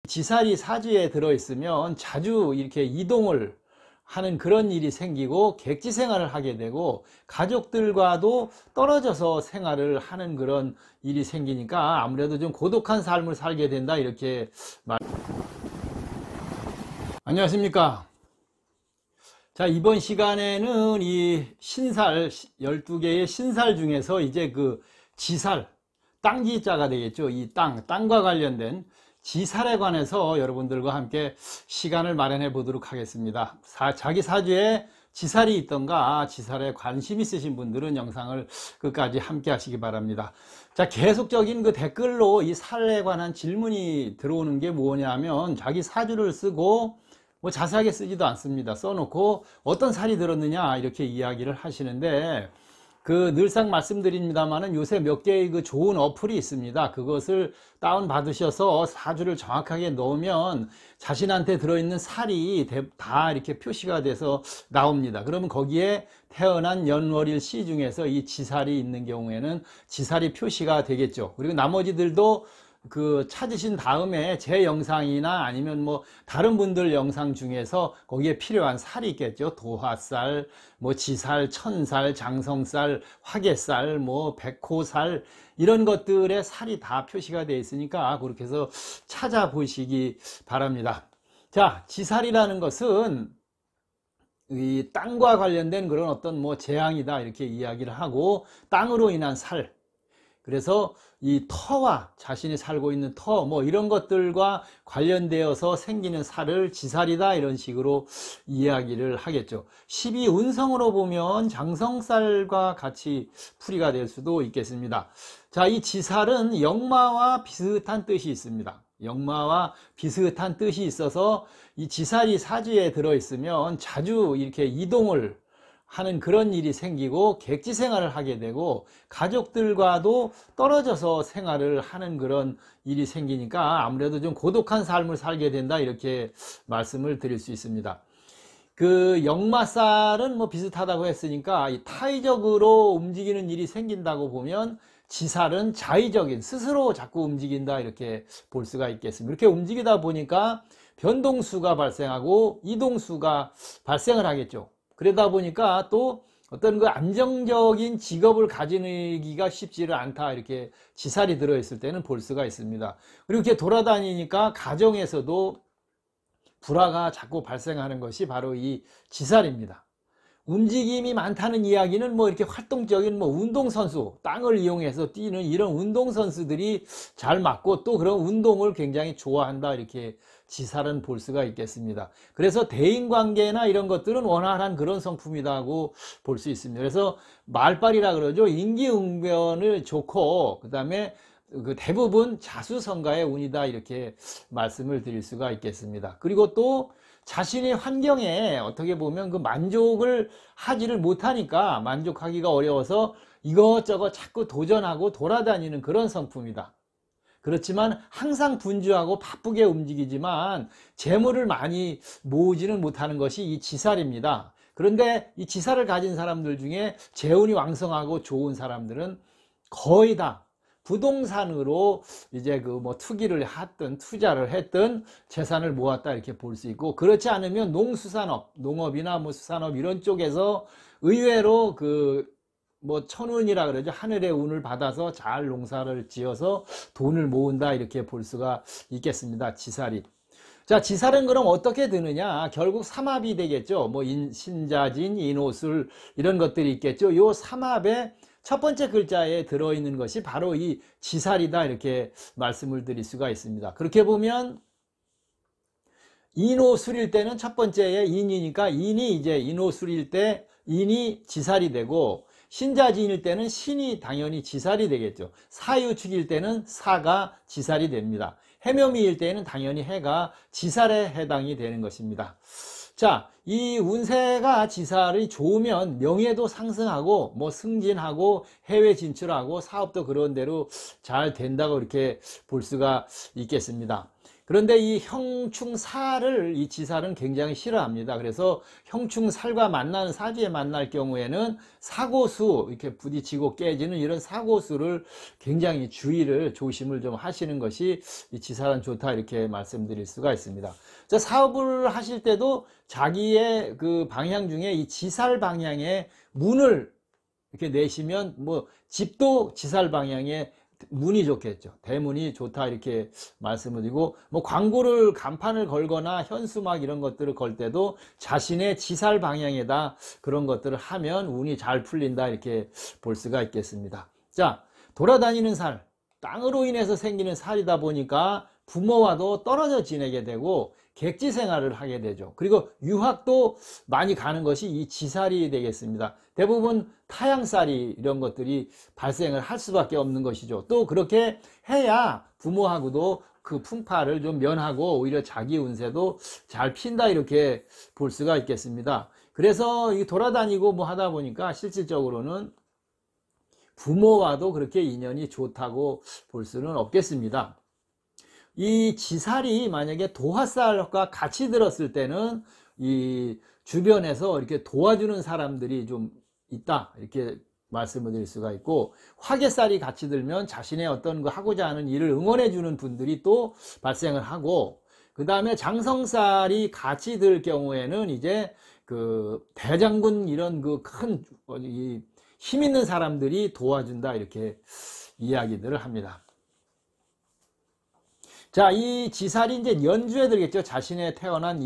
지살이 사주에 들어있으면 자주 이렇게 이동을 하는 그런 일이 생기고 객지 생활을 하게 되고 가족들과도 떨어져서 생활을 하는 그런 일이 생기니까 아무래도 좀 고독한 삶을 살게 된다, 이렇게 안녕하십니까. 자, 이번 시간에는 이 신살 12개의 신살 중에서 이제 그 지살, 땅지자가 되겠죠. 이 땅과 관련된 지살에 관해서 여러분들과 함께 시간을 마련해 보도록 하겠습니다. 자기 사주에 지살이 있던가 지살에 관심 있으신 분들은 영상을 끝까지 함께 하시기 바랍니다. 자, 계속적인 그 댓글로 이 살에 관한 질문이 들어오는 게 뭐냐면, 자기 사주를 쓰고 뭐 자세하게 쓰지도 않습니다. 써놓고 어떤 살이 들었느냐 이렇게 이야기를 하시는데, 그 늘상 말씀드립니다만은 요새 몇 개의 그 좋은 어플이 있습니다. 그것을 다운 받으셔서 사주를 정확하게 넣으면 자신한테 들어있는 살이 다 이렇게 표시가 돼서 나옵니다. 그러면 거기에 태어난 연월일 시 중에서 이 지살이 있는 경우에는 지살이 표시가 되겠죠. 그리고 나머지들도 그 찾으신 다음에 제 영상이나 아니면 뭐 다른 분들 영상 중에서 거기에 필요한 살이 있겠죠. 도화살, 뭐 지살, 천살, 장성살, 화개살, 뭐 백호살, 이런 것들의 살이 다 표시가 되어 있으니까 그렇게 해서 찾아보시기 바랍니다. 자, 지살이라는 것은 이 땅과 관련된 그런 어떤 뭐 재앙이다 이렇게 이야기를 하고, 땅으로 인한 살, 그래서 이 터와 자신이 살고 있는 터 뭐 이런 것들과 관련되어서 생기는 살을 지살이다 이런 식으로 이야기를 하겠죠. 12운성으로 보면 장성살과 같이 풀이가 될 수도 있겠습니다. 자, 이 지살은 역마와 비슷한 뜻이 있습니다. 역마와 비슷한 뜻이 있어서 이 지살이 사주에 들어있으면 자주 이렇게 이동을 하는 그런 일이 생기고 객지 생활을 하게 되고 가족들과도 떨어져서 생활을 하는 그런 일이 생기니까 아무래도 좀 고독한 삶을 살게 된다, 이렇게 말씀을 드릴 수 있습니다. 그 역마살은 뭐 비슷하다고 했으니까 이 타의적으로 움직이는 일이 생긴다고 보면, 지살은 자의적인, 스스로 자꾸 움직인다 이렇게 볼 수가 있겠습니다. 이렇게 움직이다 보니까 변동수가 발생하고 이동수가 발생을 하겠죠. 그러다 보니까 또 어떤 그 안정적인 직업을 가지기가 쉽지를 않다, 이렇게 지살이 들어있을 때는 볼 수가 있습니다. 그리고 이렇게 돌아다니니까 가정에서도 불화가 자꾸 발생하는 것이 바로 이 지살입니다. 움직임이 많다는 이야기는 뭐 이렇게 활동적인 뭐 운동선수, 땅을 이용해서 뛰는 이런 운동선수들이 잘 맞고 또 그런 운동을 굉장히 좋아한다, 이렇게 지살은 볼 수가 있겠습니다. 그래서 대인관계나 이런 것들은 원활한 그런 성품이라고 볼 수 있습니다. 그래서 말빨이라 그러죠. 인기응변을 좋고 그 다음에 그 대부분 자수성가의 운이다, 이렇게 말씀을 드릴 수가 있겠습니다. 그리고 또 자신의 환경에 어떻게 보면 그 만족을 하지를 못하니까 만족하기가 어려워서 이것저것 자꾸 도전하고 돌아다니는 그런 성품이다. 그렇지만 항상 분주하고 바쁘게 움직이지만 재물을 많이 모으지는 못하는 것이 이 지살입니다. 그런데 이 지살을 가진 사람들 중에 재운이 왕성하고 좋은 사람들은 거의 다 부동산으로 이제 그 뭐 투기를 했든 투자를 했든 재산을 모았다, 이렇게 볼 수 있고, 그렇지 않으면 농수산업, 농업이나 뭐 수산업 이런 쪽에서 의외로 그 뭐 천운이라 그러죠. 하늘의 운을 받아서 잘 농사를 지어서 돈을 모은다, 이렇게 볼 수가 있겠습니다. 지살이. 자, 지살은 그럼 어떻게 드느냐? 결국 삼합이 되겠죠. 뭐 신자진, 인호술 이런 것들이 있겠죠. 요 삼합에 첫 번째 글자에 들어있는 것이 바로 이 지살이다, 이렇게 말씀을 드릴 수가 있습니다. 그렇게 보면 인호술일 때는 첫 번째에 인이니까 인이 이제 인호술일 때 인이 지살이 되고, 신자진일 때는 신이 당연히 지살이 되겠죠. 사유축일 때는 사가 지살이 됩니다. 해묘미일 때는 당연히 해가 지살에 해당이 되는 것입니다. 자, 이 운세가 지살이 좋으면 명예도 상승하고 뭐 승진하고 해외 진출하고 사업도 그런 대로 잘 된다고 이렇게 볼 수가 있겠습니다. 그런데 이 형충살을 이 지살은 굉장히 싫어합니다. 그래서 형충살과 만나는 사주에 만날 경우에는 사고수, 이렇게 부딪히고 깨지는 이런 사고수를 굉장히 조심을 좀 하시는 것이 이 지살은 좋다, 이렇게 말씀드릴 수가 있습니다. 자, 사업을 하실 때도 자기의 그 방향 중에 이 지살 방향의 문을 이렇게 내시면, 뭐 집도 지살 방향에 문이 좋겠죠. 대문이 좋다, 이렇게 말씀을 드리고, 뭐 광고를 간판을 걸거나 현수막 이런 것들을 걸 때도 자신의 지살 방향에다 그런 것들을 하면 운이 잘 풀린다, 이렇게 볼 수가 있겠습니다. 자, 돌아다니는 살, 땅으로 인해서 생기는 살이다 보니까 부모와도 떨어져 지내게 되고 객지 생활을 하게 되죠. 그리고 유학도 많이 가는 것이 이 지살이 되겠습니다. 대부분 타양살이 이런 것들이 발생을 할 수밖에 없는 것이죠. 또 그렇게 해야 부모하고도 그 풍파를 좀 면하고 오히려 자기 운세도 잘 핀다, 이렇게 볼 수가 있겠습니다. 그래서 이 돌아다니고 뭐 하다 보니까 실질적으로는 부모와도 그렇게 인연이 좋다고 볼 수는 없겠습니다. 이 지살이 만약에 도화살과 같이 들었을 때는 이 주변에서 이렇게 도와주는 사람들이 좀 있다, 이렇게 말씀을 드릴 수가 있고, 화개살이 같이 들면 자신의 어떤 그 하고자 하는 일을 응원해 주는 분들이 또 발생을 하고, 그 다음에 장성살이 같이 들 경우에는 이제 그 대장군 이런 그 큰 힘 있는 사람들이 도와준다, 이렇게 이야기들을 합니다. 자, 이 지살이 이제 연주에 들겠죠. 자신의 태어난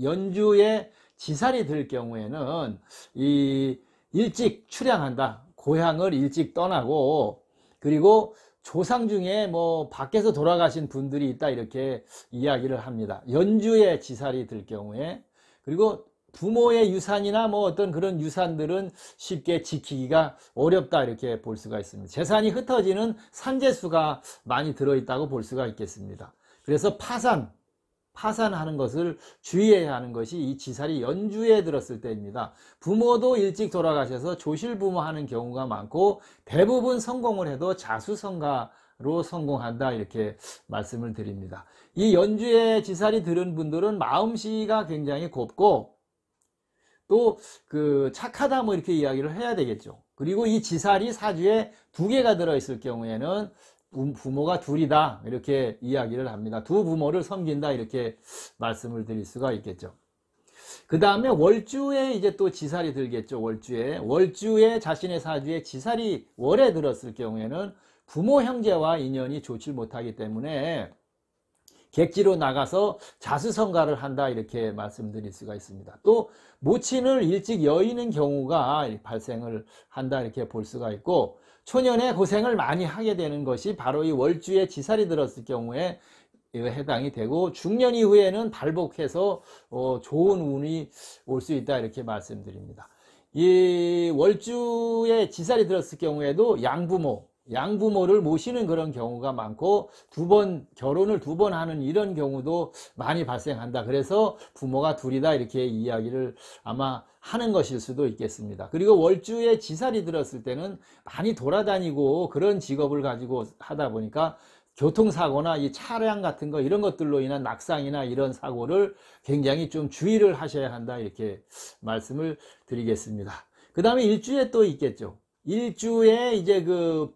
연주에 지살이 들 경우에는 이 일찍 출향한다, 고향을 일찍 떠나고, 그리고 조상 중에 뭐 밖에서 돌아가신 분들이 있다, 이렇게 이야기를 합니다. 연주에 지살이 들 경우에. 그리고 부모의 유산이나 뭐 어떤 그런 유산들은 쉽게 지키기가 어렵다, 이렇게 볼 수가 있습니다. 재산이 흩어지는 산재수가 많이 들어있다고 볼 수가 있겠습니다. 그래서 파산하는 것을 주의해야 하는 것이 이 지살이 연주에 들었을 때입니다. 부모도 일찍 돌아가셔서 조실부모 하는 경우가 많고, 대부분 성공을 해도 자수성가로 성공한다, 이렇게 말씀을 드립니다. 이 연주에 지살이 들은 분들은 마음씨가 굉장히 곱고 또 그 착하다, 뭐 이렇게 이야기를 해야 되겠죠. 그리고 이 지살이 사주에 2개가 들어있을 경우에는 부모가 둘이다, 이렇게 이야기를 합니다. 두 부모를 섬긴다, 이렇게 말씀을 드릴 수가 있겠죠. 그 다음에 월주에 이제 또 지살이 들겠죠. 월주에 자신의 사주에 지살이 월에 들었을 경우에는 부모 형제와 인연이 좋지 못하기 때문에 객지로 나가서 자수성가를 한다, 이렇게 말씀드릴 수가 있습니다. 또 모친을 일찍 여의는 경우가 발생을 한다, 이렇게 볼 수가 있고, 초년에 고생을 많이 하게 되는 것이 바로 이 월주에 지살이 들었을 경우에 해당이 되고, 중년 이후에는 발복해서 좋은 운이 올 수 있다, 이렇게 말씀드립니다. 이 월주에 지살이 들었을 경우에도 양부모를 모시는 그런 경우가 많고, 결혼을 2번 하는 이런 경우도 많이 발생한다. 그래서 부모가 둘이다, 이렇게 이야기를 아마 하는 것일 수도 있겠습니다. 그리고 월주에 지살이 들었을 때는 많이 돌아다니고 그런 직업을 가지고 하다 보니까 교통사고나 이 차량 같은 거 이런 것들로 인한 낙상이나 이런 사고를 굉장히 좀 주의를 하셔야 한다, 이렇게 말씀을 드리겠습니다. 그 다음에 일주에 또 있겠죠. 일주에 이제 그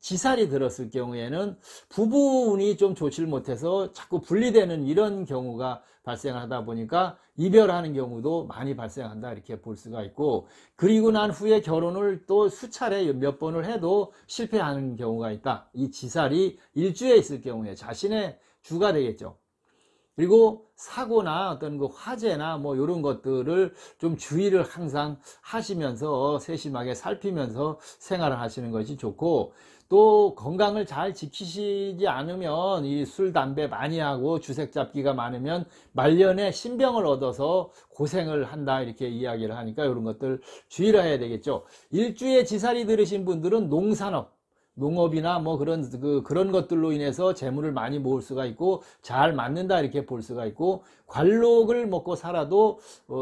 지살이 들었을 경우에는 부부운이 좀 좋질 못해서 자꾸 분리되는 이런 경우가 발생하다 보니까 이별하는 경우도 많이 발생한다, 이렇게 볼 수가 있고, 그리고 난 후에 결혼을 또 수차례 몇 번을 해도 실패하는 경우가 있다. 이 지살이 일주에 있을 경우에 자신의 주가 되겠죠. 그리고 사고나 어떤 그 화재나 뭐 이런 것들을 좀 주의를 항상 하시면서 세심하게 살피면서 생활을 하시는 것이 좋고, 또 건강을 잘 지키시지 않으면 이 술, 담배 많이 하고 주색 잡기가 많으면 말년에 신병을 얻어서 고생을 한다, 이렇게 이야기를 하니까 이런 것들 주의를 해야 되겠죠. 일주에 지살이 들으신 분들은 농업이나 뭐 그런 것들로 인해서 재물을 많이 모을 수가 있고 잘 맞는다, 이렇게 볼 수가 있고, 관록을 먹고 살아도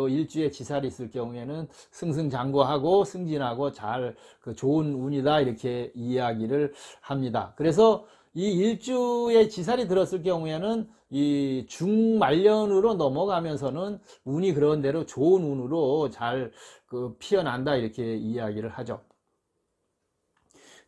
일주에 지살이 있을 경우에는 승승장구하고 승진하고 잘 좋은 운이다, 이렇게 이야기를 합니다. 그래서 이 일주에 지살이 들었을 경우에는 이 중말년으로 넘어가면서는 운이 그런 대로 좋은 운으로 잘 피어난다 이렇게 이야기를 하죠.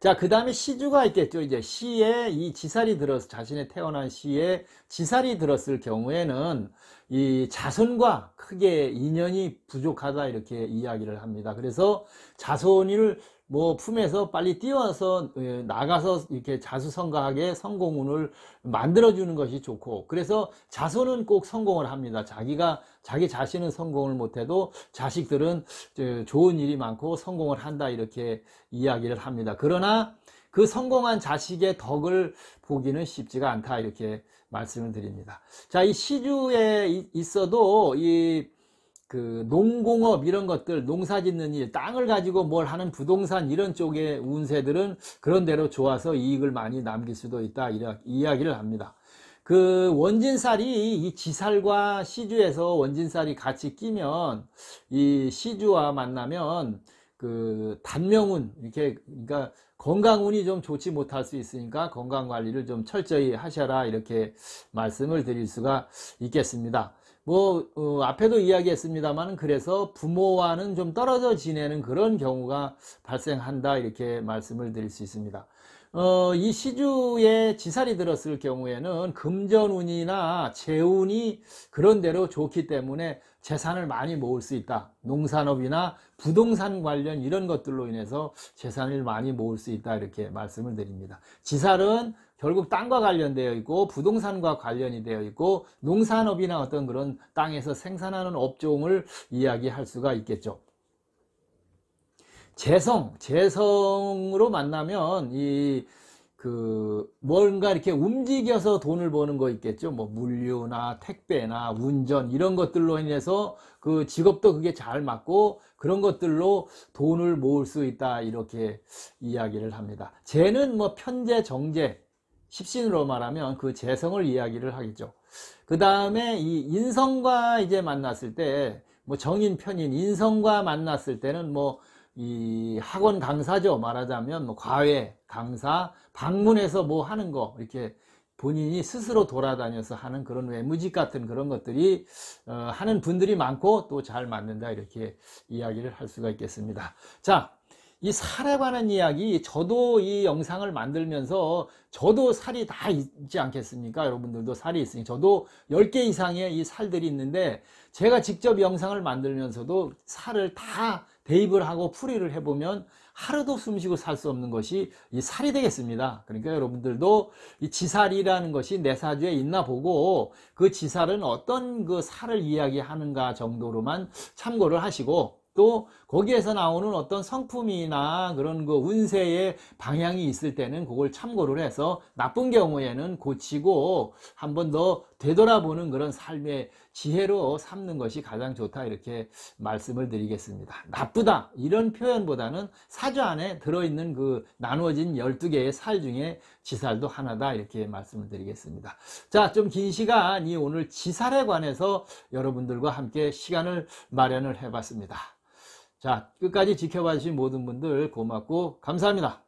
자, 그 다음에 시주가 있겠죠. 이제 시에 이 지살이 들어서 자신의 태어난 시에 지살이 들었을 경우에는 이 자손과 크게 인연이 부족하다 이렇게 이야기를 합니다. 그래서 자손을 뭐 품에서 빨리 뛰어서 나가서 이렇게 자수성가하게 성공운을 만들어주는 것이 좋고, 그래서 자손은 꼭 성공을 합니다. 자기 자신은 성공을 못해도 자식들은 좋은 일이 많고 성공을 한다 이렇게 이야기를 합니다. 그러나 그 성공한 자식의 덕을 보기는 쉽지가 않다 이렇게 말씀을 드립니다. 자, 이 시주에 있어도 농공업 이런 것들, 농사 짓는 일, 땅을 가지고 뭘 하는 부동산 이런 쪽의 운세들은 그런 대로 좋아서 이익을 많이 남길 수도 있다 이렇게 이야기를 합니다. 그 원진살이 이 지살과 시주에서 원진살이 같이 끼면 이 시주와 만나면 그 단명운 이렇게, 그러니까 건강운이 좀 좋지 못할 수 있으니까 건강관리를 좀 철저히 하셔라 이렇게 말씀을 드릴 수가 있겠습니다. 앞에도 이야기했습니다만, 그래서 부모와는 좀 떨어져 지내는 그런 경우가 발생한다 이렇게 말씀을 드릴 수 있습니다. 이 시주에 지살이 들었을 경우에는 금전운이나 재운이 그런대로 좋기 때문에 재산을 많이 모을 수 있다. 농산업이나 부동산 관련 이런 것들로 인해서 재산을 많이 모을 수 있다 이렇게 말씀을 드립니다. 지살은 결국 땅과 관련되어 있고 부동산과 관련이 되어 있고 농산업이나 어떤 그런 땅에서 생산하는 업종을 이야기할 수가 있겠죠. 재성으로 만나면 뭔가 이렇게 움직여서 돈을 버는 거 있겠죠. 뭐 물류나 택배나 운전 이런 것들로 인해서 그 직업도 그게 잘 맞고 그런 것들로 돈을 모을 수 있다 이렇게 이야기를 합니다. 재는 뭐 편재, 정재, 십신으로 말하면 그 재성을 이야기를 하겠죠. 그 다음에 이 인성과 이제 만났을 때, 뭐 정인, 편인, 인성과 만났을 때는 이 학원 강사죠. 말하자면 과외, 강사, 방문해서 뭐 하는 거, 이렇게 본인이 스스로 돌아다녀서 하는 그런 외무직 같은 그런 것들이 하는 분들이 많고 또 잘 맞는다 이렇게 이야기를 할 수가 있겠습니다. 자, 이 살에 관한 이야기, 저도 이 영상을 만들면서 저도 살이 다 있지 않겠습니까? 여러분들도 살이 있으니 저도 10개 이상의 이 살들이 있는데, 제가 직접 영상을 만들면서도 살을 다 대입을 하고 풀이를 해보면 하루도 숨쉬고 살 수 없는 것이 이 살이 되겠습니다. 그러니까 여러분들도 이 지살이라는 것이 내 사주에 있나 보고 그 지살은 어떤 그 살을 이야기하는가 정도로만 참고를 하시고, 또 거기에서 나오는 어떤 성품이나 그런 그 운세의 방향이 있을 때는 그걸 참고를 해서 나쁜 경우에는 고치고 한 번 더 되돌아보는 그런 삶의 지혜로 삼는 것이 가장 좋다 이렇게 말씀을 드리겠습니다. 나쁘다 이런 표현보다는 사주 안에 들어있는 그 나누어진 12개의 살 중에 지살도 하나다 이렇게 말씀을 드리겠습니다. 자, 좀 긴 시간 오늘 지살에 관해서 여러분들과 함께 시간을 마련을 해봤습니다. 자, 끝까지 지켜봐 주신 모든 분들 고맙고 감사합니다.